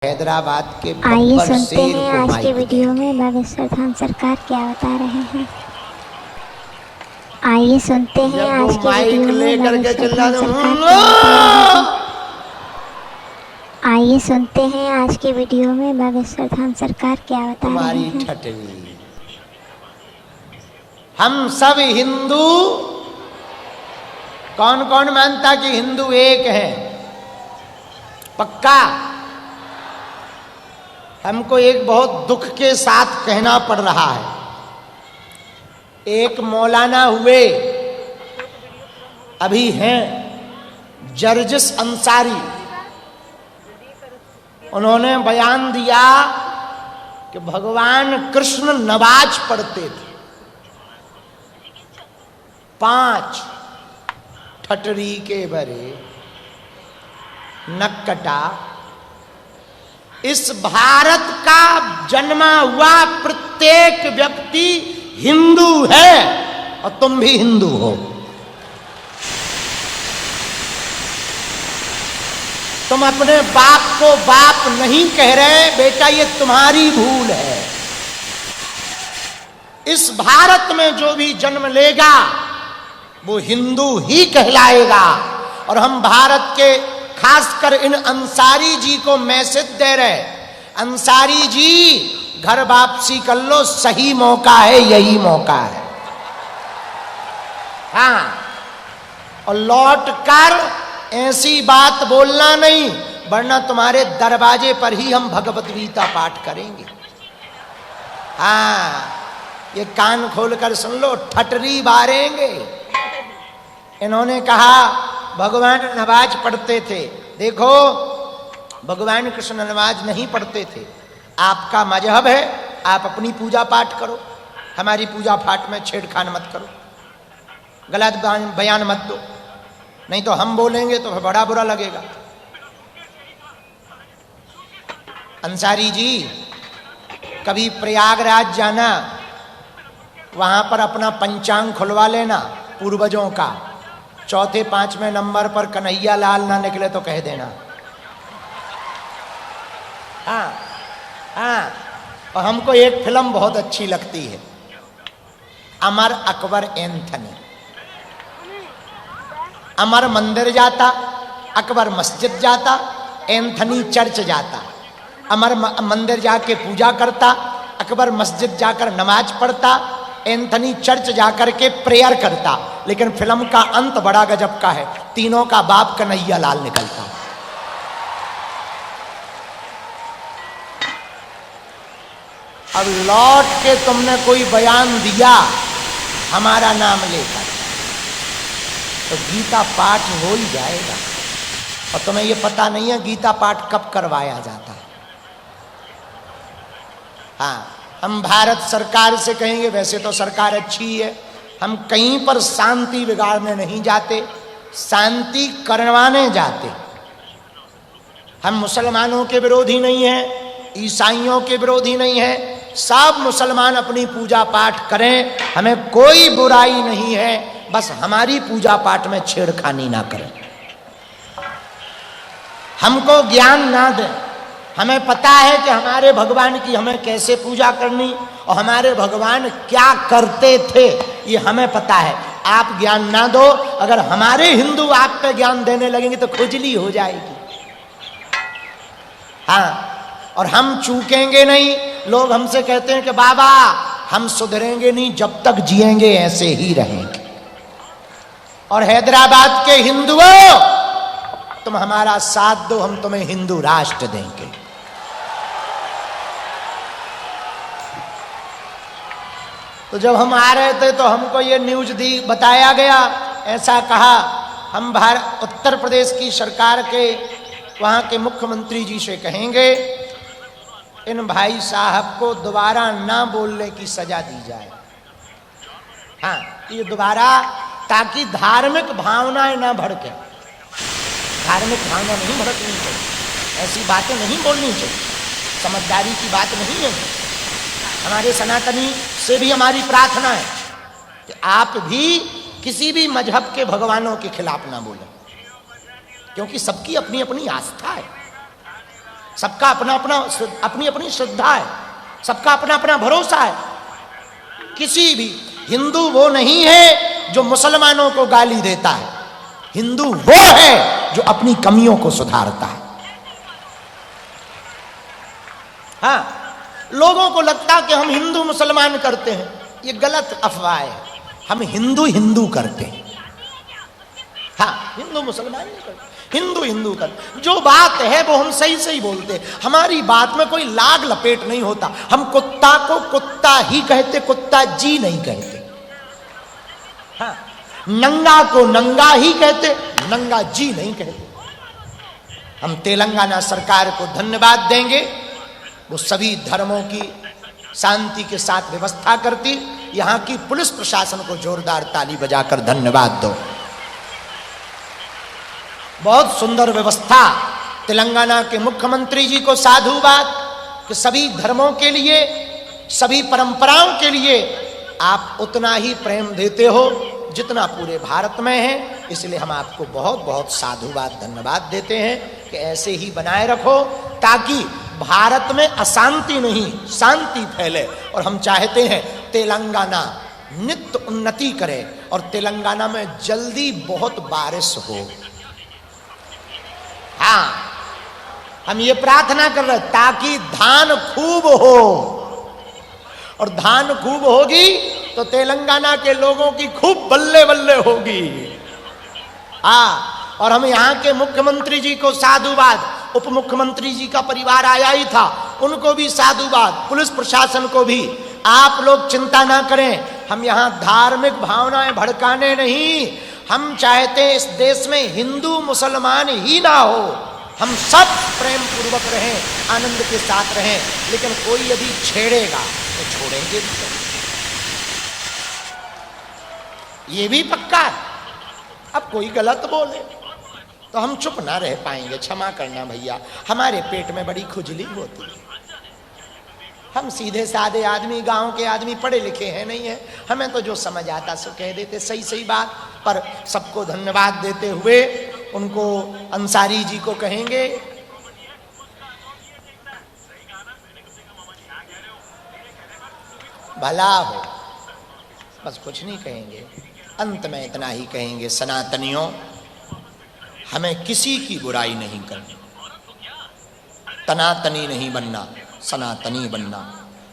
हैदराबाद के आइए बब्बर सुनते शेर हैं को आज माइक के दे। वीडियो में बागेश्वर धाम सरकार क्या बता रहे हैं। आइए सुनते हैं जब वो आज के माइक वीडियो में लेकर के बागेश्वर चिल्ला धाम दो, सरकार क्या बता रहे हैं। आइए सुनते हैं आज के वीडियो में बागेश्वर धाम सरकार क्या बता रहे तुम्हारी हैं। ठटनी। हम सब हिंदू, कौन कौन मानता कि हिंदू एक है? पक्का? हमको एक बहुत दुख के साथ कहना पड़ रहा है। एक मौलाना हुए, अभी हैं, जर्जिस अंसारी, उन्होंने बयान दिया कि भगवान कृष्ण नमाज पढ़ते थे। 5 ठटरी के भरे नक्कटा। इस भारत का जन्मा हुआ प्रत्येक व्यक्ति हिंदू है और तुम भी हिंदू हो। तुम अपने बाप को बाप नहीं कह रहे, बेटा ये तुम्हारी भूल है। इस भारत में जो भी जन्म लेगा वो हिंदू ही कहलाएगा। और हम भारत के खासकर इन अंसारी जी को मैसेज दे रहे, अंसारी जी घर वापसी कर लो, सही मौका है, यही मौका है। हाँ, और लौट कर ऐसी बात बोलना नहीं, वरना तुम्हारे दरवाजे पर ही हम भगवत गीता पाठ करेंगे। हाँ, ये कान खोलकर सुन लो, ठटरी बारेंगे। इन्होंने कहा भगवान नमाज पढ़ते थे। देखो, भगवान कृष्ण नमाज नहीं पढ़ते थे। आपका मजहब है, आप अपनी पूजा पाठ करो, हमारी पूजा पाठ में छेड़खान मत करो, गलत बयान मत दो, नहीं तो हम बोलेंगे तो फिर बड़ा बुरा लगेगा। अंसारी जी, कभी प्रयागराज जाना, वहां पर अपना पंचांग खुलवा लेना पूर्वजों का। चौथे 5वें नंबर पर कन्हैया लाल ना निकले तो कह देना। हाँ हाँ, और हमको एक फिल्म बहुत अच्छी लगती है, अमर अकबर एंथनी। अमर मंदिर जाता, अकबर मस्जिद जाता, एंथनी चर्च जाता। अमर मंदिर जाके पूजा करता, अकबर मस्जिद जाकर नमाज पढ़ता, एंथनी चर्च जाकर के प्रेयर करता। लेकिन फिल्म का अंत बड़ा गजब का है, तीनों का बाप कन्हैया लाल निकलता। अब लौट के तुमने कोई बयान दिया हमारा नाम लेकर, तो गीता पाठ हो ही जाएगा। और तुम्हें ये पता नहीं है गीता पाठ कब करवाया जाता है। हाँ, हम भारत सरकार से कहेंगे, वैसे तो सरकार अच्छी है, हम कहीं पर शांति बिगाड़ने नहीं जाते, शांति करवाने जाते। हम मुसलमानों के विरोधी नहीं हैं, ईसाइयों के विरोधी नहीं हैं। सब मुसलमान अपनी पूजा पाठ करें, हमें कोई बुराई नहीं है, बस हमारी पूजा पाठ में छेड़खानी ना करें, हमको ज्ञान ना दें। हमें पता है कि हमारे भगवान की हमें कैसे पूजा करनी और हमारे भगवान क्या करते थे, ये हमें पता है। आप ज्ञान ना दो, अगर हमारे हिंदू आप पे ज्ञान देने लगेंगे तो खुजली हो जाएगी। हाँ, और हम चूकेंगे नहीं। लोग हमसे कहते हैं कि बाबा हम सुधरेंगे नहीं, जब तक जिएंगे ऐसे ही रहेंगे। और हैदराबाद के हिंदुओं, तुम हमारा साथ दो, हम तुम्हें हिंदू राष्ट्र देंगे। तो जब हम आ रहे थे तो हमको ये न्यूज दी, बताया गया, ऐसा कहा, हम उत्तर प्रदेश की सरकार के वहाँ के मुख्यमंत्री जी से कहेंगे इन भाई साहब को दोबारा ना बोलने की सजा दी जाए। हाँ, ये दोबारा, ताकि धार्मिक भावनाएं ना भड़के। धार्मिक भावना नहीं भड़कनी चाहिए, ऐसी बातें नहीं बोलनी चाहिए, समझदारी की बात नहीं है। हमारे सनातनी से भी हमारी प्रार्थना है कि आप भी किसी भी मजहब के भगवानों के खिलाफ ना बोलें, क्योंकि सबकी अपनी अपनी आस्था है, सबका अपना अपना अपनी अपनी श्रद्धा है, सबका अपना अपना भरोसा है। किसी भी हिंदू वो नहीं है जो मुसलमानों को गाली देता है, हिंदू वो है जो अपनी कमियों को सुधारता है। हाँ, लोगों को लगता है कि हम हिंदू मुसलमान करते हैं, ये गलत अफवाह है। हम हिंदू हिंदू करते हैं। हाँ, हिंदू मुसलमान नहीं करते, हिंदू हिंदू करते। जो बात है वो हम सही सही बोलते हैं, हमारी बात में कोई लाग लपेट नहीं होता। हम कुत्ता को कुत्ता ही कहते, कुत्ता जी नहीं कहते। हाँ, नंगा को नंगा ही कहते, नंगा जी नहीं कहते। हम तेलंगाना सरकार को धन्यवाद देंगे, वो सभी धर्मों की शांति के साथ व्यवस्था करती। यहां की पुलिस प्रशासन को जोरदार ताली बजाकर धन्यवाद दो। बहुत सुंदर व्यवस्था। तेलंगाना के मुख्यमंत्री जी को साधुवाद कि सभी धर्मों के लिए, सभी परंपराओं के लिए आप उतना ही प्रेम देते हो जितना पूरे भारत में है। इसलिए हम आपको बहुत बहुत साधुवाद धन्यवाद देते हैं कि ऐसे ही बनाए रखो, ताकि भारत में अशांति नहीं शांति फैले। और हम चाहते हैं तेलंगाना नित्य उन्नति करे और तेलंगाना में जल्दी बहुत बारिश हो। हाँ, हम ये प्रार्थना कर रहे हैं ताकि धान खूब हो, और धान खूब होगी तो तेलंगाना के लोगों की खूब बल्ले बल्ले होगी। हाँ, और हम यहाँ के मुख्यमंत्री जी को साधुवाद, उप मुख्यमंत्री जी का परिवार आया ही था, उनको भी साधुवाद, पुलिस प्रशासन को भी। आप लोग चिंता ना करें, हम यहाँ धार्मिक भावनाएं भड़काने नहीं। हम चाहते हैं इस देश में हिंदू मुसलमान ही ना हो, हम सब प्रेम पूर्वक रहें, आनंद के साथ रहें। लेकिन कोई यदि छेड़ेगा तो छोड़ेंगे भी, ये भी पक्का है। अब कोई गलत बोले तो हम चुप ना रह पाएंगे। क्षमा करना भैया, हमारे पेट में बड़ी खुजली होती है। हम सीधे साधे आदमी, गांव के आदमी, पढ़े लिखे हैं नहीं है, हमें तो जो समझ आता सो कह देते, सही सही बात। पर सबको धन्यवाद देते हुए उनको अंसारी जी को कहेंगे भला हो, बस कुछ नहीं कहेंगे। अंत में इतना ही कहेंगे, सनातनियों हमें किसी की बुराई नहीं करनी, तनातनी नहीं बनना, सनातनी बनना।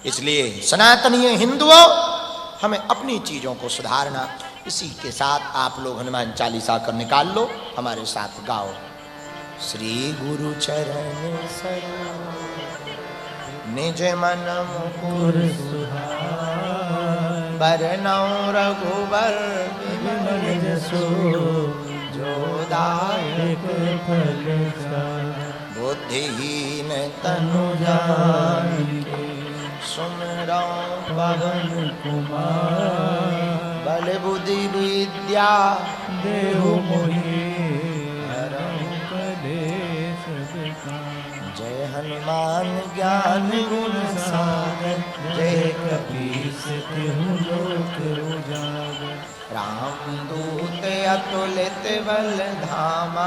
इसलिए सनातनी हिंदुओं, हमें अपनी चीजों को सुधारना। इसी के साथ आप लोग हनुमान चालीसा कर निकाल लो, हमारे साथ गाओ। श्री गुरु चरण सरोज निज मन मुकुर सुधार, बरनउँ रघुबर बिमल जसु, जो दायक फल चारि, बुद्धिहीन तनु जानिके, सुमिरौं पवन कुमार, बल बुद्धि विद्या देहु मोहि, हरहु कलेश विकार। जय हनुमान ज्ञान गुण सागर, जय कपीस तिहु लोक उजागर। रामदूत अतुलित बल धामा,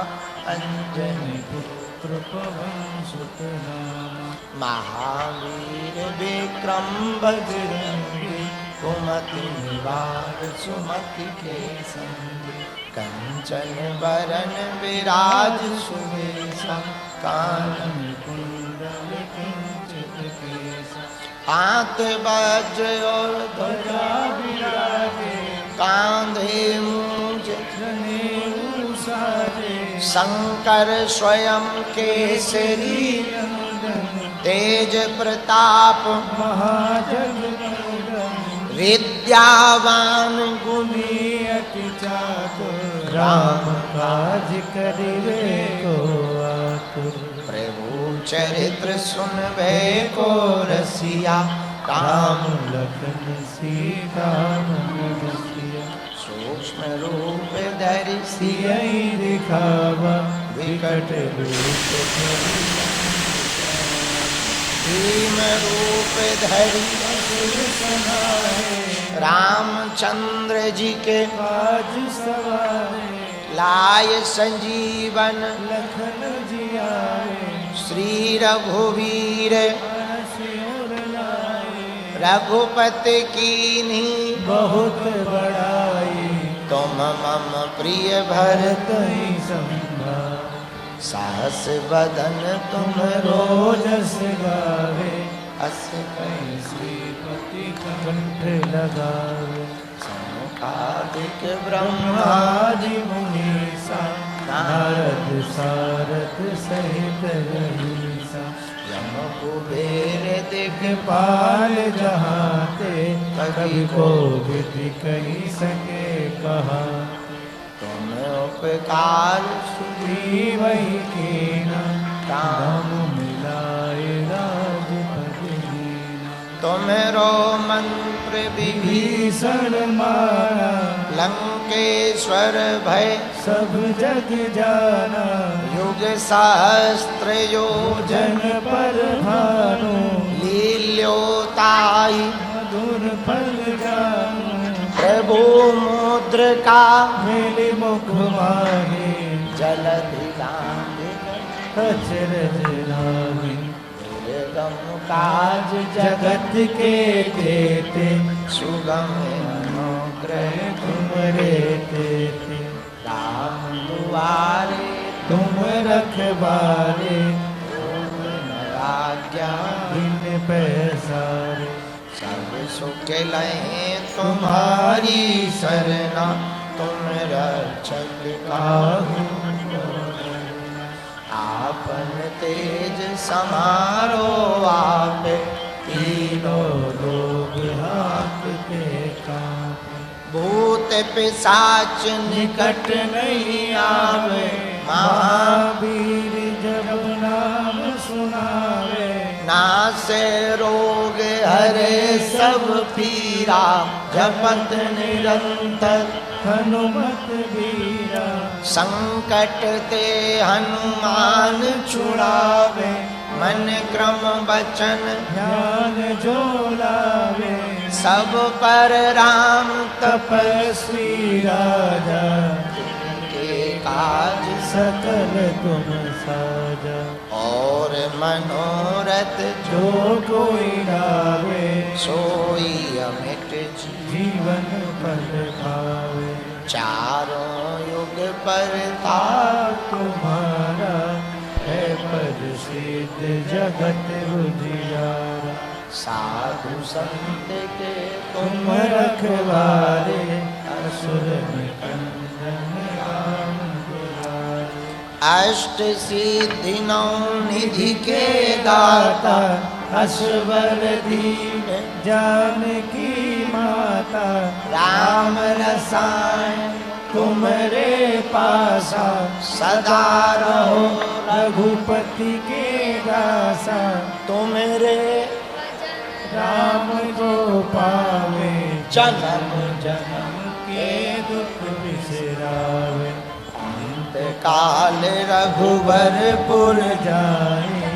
अंजनी पुत्र पवन सुत नामा। महावीर विक्रम बजरंगी, कुमति निवार सुमति के संगी। कंचन बरन विराज सुबेसा, कानन कुंडल किंचित केसा। हाथ वज्र और ध्वजा विराजे, कांधे मूंज जनेऊ साजे। शंकर स्वयं केसरी, तेज प्रताप महाजगवंदन। विद्यावान गुणी अति चातुर, राम काज करिबे को आतुर। प्रभु चरित्र सुनबे को रसिया, राम लखन सीता मन बसिया। सूक्ष्म रूप धरि सियहि दिखावा, विकट रूप धरि भीम रूप धरि असुर संहारे। रामचंद्र जी के काज सवारे, लाय संजीवन लखन जियारे। श्री रघुवीर रघुपति कीन्ही बहुत बड़ाई, तुम मम प्रिय भरत संभार। साहस बदन तुम रोजस गावे, अस कहीं श्रीपति कंठ लगावे। सनकादिक ब्रह्मा ब्रह्मादि मुनीसा, नारद सारद सहित रहीसा। यम कुबेर दिखपाल जहाते, कवि को विधि कही सके कहा। तुम उपकार सुधी वही कीना, राम मिलाए राजपद दीना। तुम्हारो मंत्र विभीषण मारा, लंकेश्वर भय सब जग जाना। युग सहस्त्र योजन जन पर भानु, लील्योताई मधुर फल जानु। प्रभु मुद्रिका मेरे मुख माहे, जलधि अचरज लागे। दुर्गम काज जगत के देते, सुगम अनुग्रह तुमरे देते। राम दुआरे तुम रखवारे, आज्ञा बिन पैसारे। सब सुख लहे तुम्हारी सरना, तुम रक्षक काहू आपन तेज समारो आप। तीनों लोग हाथते कांपे, भूत पिशाच निकट नहीं आवे, महावीर जब नाम सुनावे। नासे रोग हरे सब पीरा, जपत निरंतर हनुमत वीरा। संकट ते हनुमान छुड़ावे, मन क्रम वचन ध्यान जो लावे। सब पर राम तपस्वी राजा, के काज सकल तुम साजा। और मनोरथ जो कोई गावे, सोई अमिट जीवन पद पावे। चारों युग पर आप तुम्हारा है पद सिद्ध जगत उजियारा। साधु संत के तुम रखवारे, असुर निकंदन राम दुलारे। अष्ट सिद्धि नौ निधि के दाता, असवर दीन जानकी माता। राम रसायन तुम्हारे पासा, सदा रहो रघुपति के दासा। तुम्हारे राम को पावे, जन्म जन्म के दुख बिसरावे। अंत काल रघुवरपुर जाए,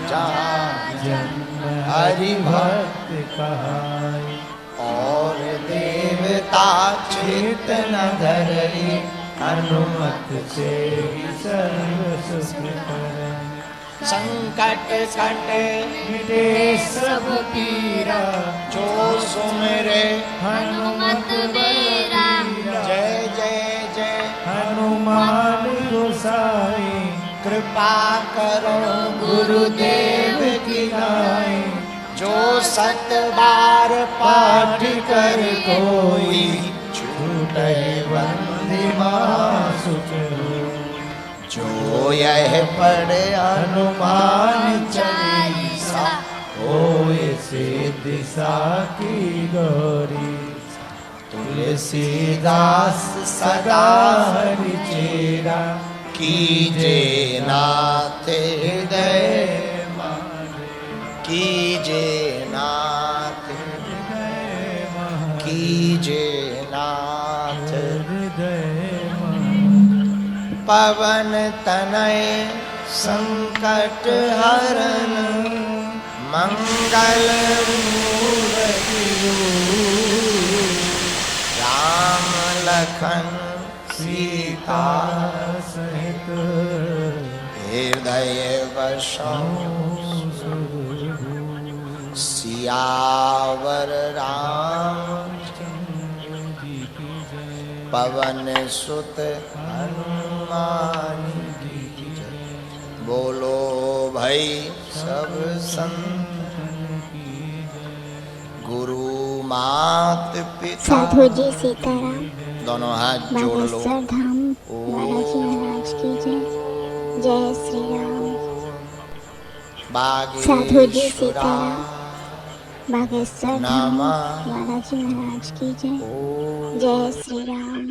जहाँ जन्म हरि भक्त कहाए। और देवता चेतन धरई, हनुमत से ही सर्व सुख करे। संकट कटे मिटे सब पीरा, जो सुमिरे हनुमत बेरा। जय जय जय हनुमान गोसाई, कृपा करो गुरुदेव की नाई। जो सत बार पाठ कर कोई, छूटे बंदी महासुख होई। जो यह पढ़े हनुमान चालीसा, होए सिद्धि साकी गौरी। तुलसीदास सदा हरि चेरा, कीजे नाथ हृदय, कीजे नाथ, कीजे नाथ। पवन तनय संकट हरन, मंगल मूर्ति राम लखन सीता सहित हृदय वशं सियावर राम पवन सुत हनुमान की जय। बोलो भाई सब संतन की जय। गुरु मात पिता साधु जी सीताराम, दोनों हाथ जोड़ लो। बागेश्वर धाम बालाजी महाराज की जय। जय श्री राम। साधु जी सीताराम, बागेश्वर धाम बालाजी महाराज की जय। जय श्री राम।